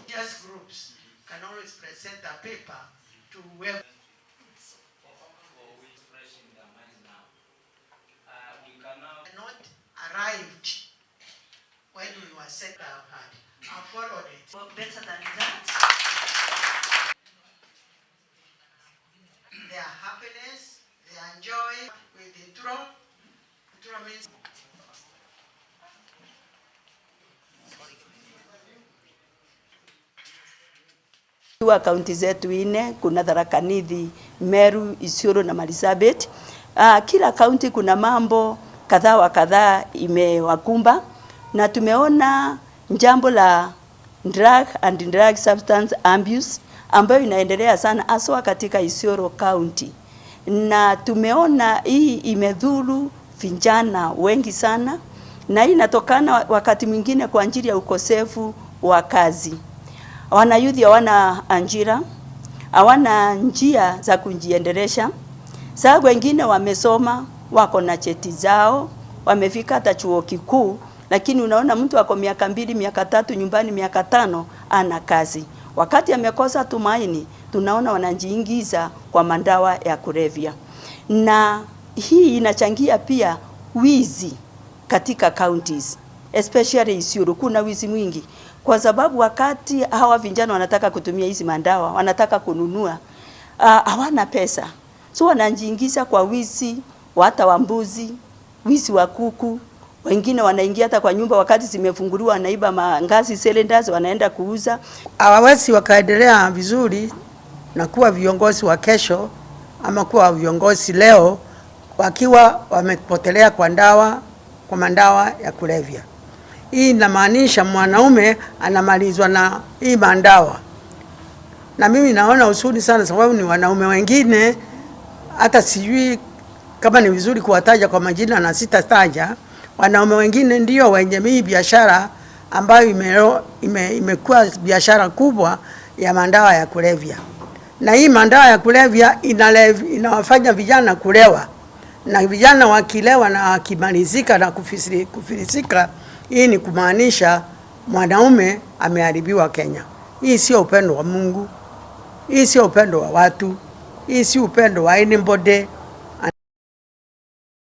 Just groups can always present a paper to whoever. Not arrived when we were set our hand. I followed it. Well, better than that. Their happiness, their joy with the drum. Drum means wa kaunti zetu 4 kuna Tharaka-Nithi, Meru, Isiolo na Marsabit. Kila kaunti kuna mambo kadhaa wa kadhaa imewakumba, na tumeona jambo la drug and drug substance abuse ambayo inaendelea sana haswa katika Isiolo County, na tumeona hii imedhuru vijana wengi sana, na hii inatokana wakati mwingine kwa ajili ya ukosefu wa kazi. Wanayuthi hawana ajira, hawana njia za kujiendelesha. Sasa wengine wamesoma, wako na cheti zao, wamefika hata chuo kikuu, lakini unaona mtu ako miaka 2, miaka 3 nyumbani, miaka 5 ana kazi. Wakati amekosa tumaini, tunaona wanajiingiza kwa madawa ya kulevya. Na hii inachangia pia wizi katika counties, especially Isiolo kuna wizi mwingi. Kwa sababu wakati hawa vijana wanataka kutumia hizi madawa, wanataka kununua, hawana pesa. So wanajiingiza kwa wizi, hata wa mbuzi, wizi wa kuku. Wengine wanaingia hata kwa nyumba wakati zimefunguliwa, wanaiba mangazi cylinders, wanaenda kuuza. Hawawezi wakaendelea vizuri na kuwa viongozi wa kesho ama kuwa viongozi leo wakiwa wamepotelea kwa madawa ya kulevya. Hii inamaanisha mwanaume anamalizwa na hii madawa. Na mimi naona usuni sana, sababu ni wanaume wengine hata sijui kama ni vizuri kuwataja kwa majina na sitataja. Wanaume wengine ndio wenye hii biashara ambayo imekuwa biashara kubwa ya madawa ya kulevya. Na hii madawa ya kulevya inawafanya vijana kulewa. Na vijana wakilewa na wakimalizika na kufilisika, hii ni kumaanisha mwanaume ameharibiwa Kenya. Hii sio upendo wa Mungu. Hii sio upendo wa watu. Hii si upendo wa anybody.